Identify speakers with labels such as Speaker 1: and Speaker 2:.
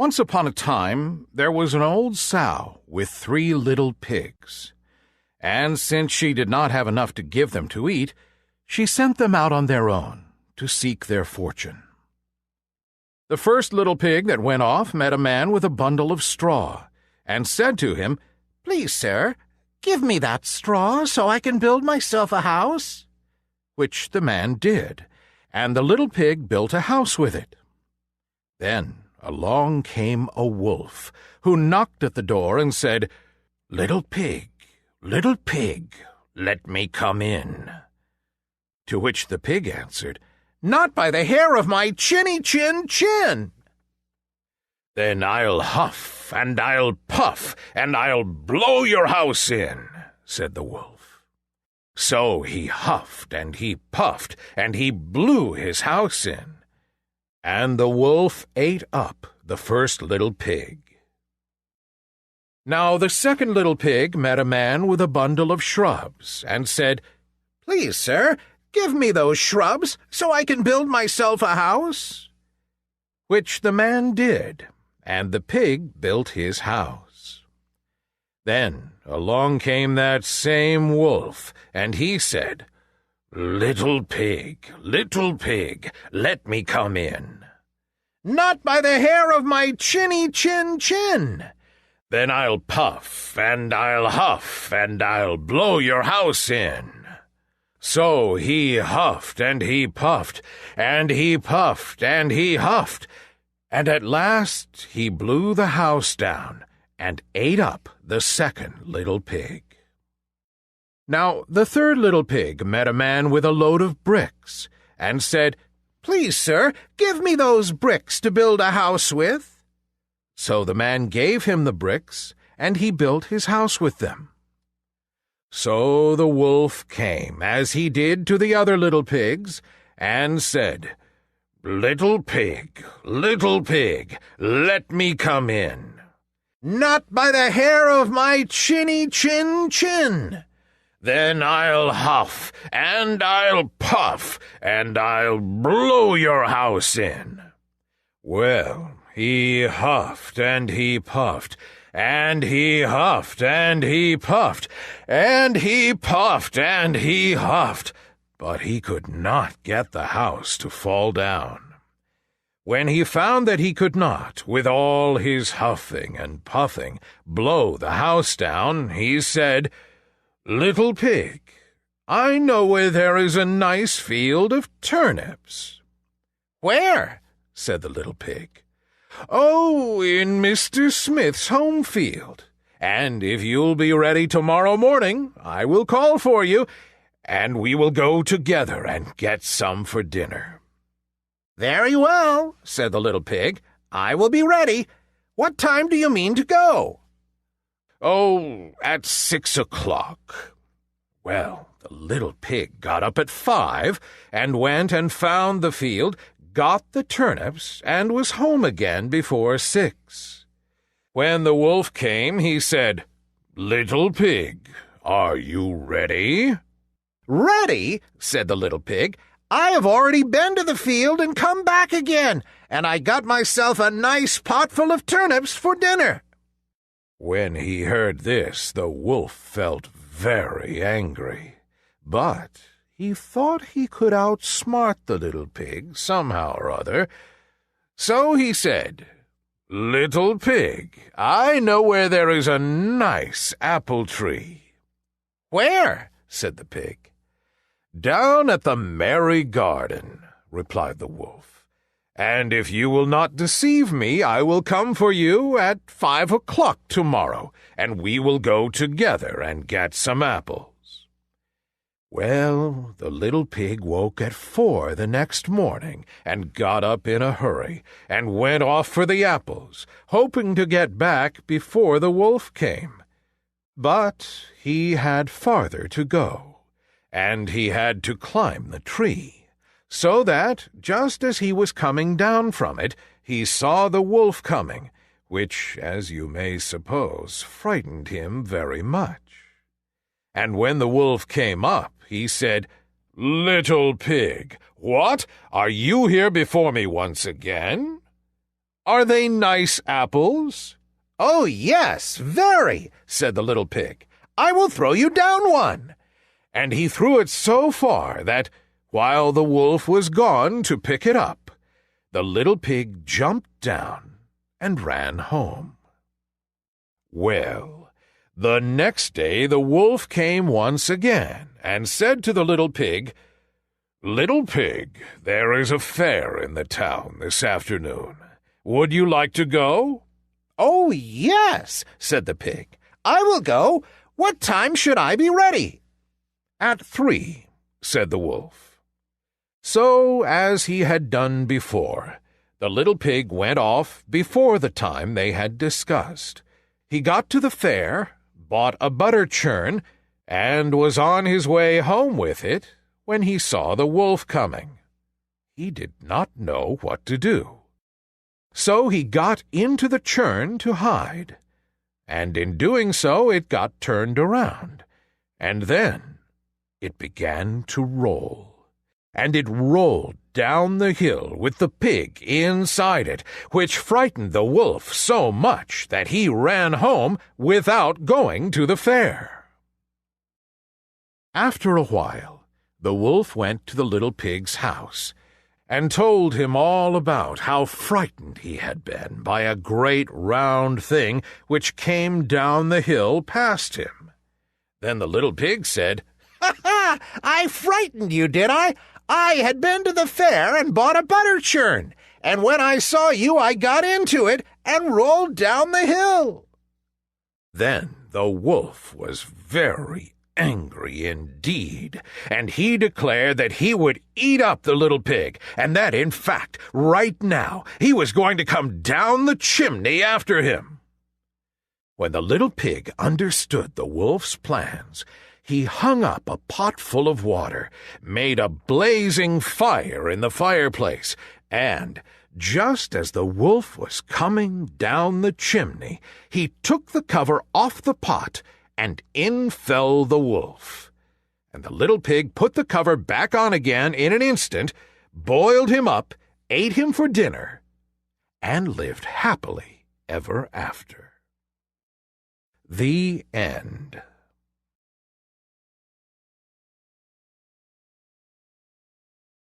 Speaker 1: Once upon a time, there was an old sow with 3 little pigs. And since she did not have enough to give them to eat, she sent them out on their own to seek their fortune. The first little pig that went off met a man with a bundle of straw, and said to him, "Please, sir, give me that straw so I can build myself a house." Which the man did, and the little pig built a house with it. Then along came a wolf, who knocked at the door and said, little pig, let me come in." To which the pig answered, "Not by the hair of my chin." "Then I'll huff, and I'll puff, and I'll blow your house in," said the wolf. So he huffed, and he puffed, and he blew his house in. And the wolf ate up the first little pig. Now the second little pig met a man with a bundle of shrubs, and said, "Please, sir, give me those shrubs so I can build myself a house." Which the man did, and the pig built his house. Then along came that same wolf, and he said, little pig, let me come in." "Not by the hair of my chin." "Then I'll puff, and I'll huff, and I'll blow your house in." So he huffed, and he puffed, and he puffed, and he huffed, and at last he blew the house down, and ate up the second little pig. Now the third little pig met a man with a load of bricks, and said, "Please, sir, give me those bricks to build a house with." So the man gave him the bricks, and he built his house with them. So the wolf came, as he did to the other little pigs, and said, little pig, let me come in." "Not by the hair of my chin." "Then I'll huff, and I'll puff, and I'll blow your house in." Well, he huffed, and he puffed, and he huffed, and he puffed, and he puffed, and he huffed, but he could not get the house to fall down. When he found that he could not, with all his huffing and puffing, blow the house down, he said, little pig, I know where there is a nice field of turnips." "Where?" said the little pig. "Oh, in Mr. Smith's home field. And if you'll be ready tomorrow morning, I will call for you, and we will go together and get some for dinner." "Very well," said the little pig. "I will be ready. What time do you mean to go?" "Oh, at 6 o'clock. Well, the little pig got up at 5, and went and found the field, got the turnips, and was home again before 6. When the wolf came, he said, little pig, are you ready?" "Ready?" said the little pig. "I have already been to the field and come back again, and I got myself a nice pot full of turnips for dinner." When he heard this, the wolf felt very angry, but he thought he could outsmart the little pig somehow or other. So he said, little pig, I know where there is a nice apple tree." "Where?" said the pig. "Down at the merry garden," replied the wolf. "And if you will not deceive me, I will come for you at 5 o'clock tomorrow, and we will go together and get some apples." Well, the little pig woke at 4 the next morning, and got up in a hurry, and went off for the apples, hoping to get back before the wolf came. But he had farther to go, and he had to climb the tree, so that, just as he was coming down from it, he saw the wolf coming, which, as you may suppose, frightened him very much. And when the wolf came up, he said, "Little pig, what? Are you here before me once again?" Are they nice apples?" "Oh, yes, very," said the little pig. "I will throw you down one." And he threw it so far that, while the wolf was gone to pick it up, the little pig jumped down and ran home. Well, the next day the wolf came once again and said to the little pig, "Little pig, there is a fair in the town this afternoon. Would you like to go?" "Oh, yes," said the pig. "I will go. What time should I be ready?" "At 3, said the wolf. So, as he had done before, the little pig went off before the time they had discussed. He got to the fair, bought a butter churn, and was on his way home with it when he saw the wolf coming. He did not know what to do. So he got into the churn to hide, and in doing so it got turned around, and then it began to roll, and it rolled down the hill with the pig inside it, which frightened the wolf so much that he ran home without going to the fair. After a while, the wolf went to the little pig's house, and told him all about how frightened he had been by a great round thing which came down the hill past him. Then the little pig said, "Ha ha! I frightened you, did I? I had been to the fair and bought a butter churn, and when I saw you I got into it and rolled down the hill." Then the wolf was very angry indeed, and he declared that he would eat up the little pig, and that, in fact, right now he was going to come down the chimney after him. When the little pig understood the wolf's plans, he hung up a pot full of water, made a blazing fire in the fireplace, and, just as the wolf was coming down the chimney, he took the cover off the pot, and in fell the wolf. And the little pig put the cover back on again in an instant, boiled him up, ate him for dinner, and lived happily ever after. The end.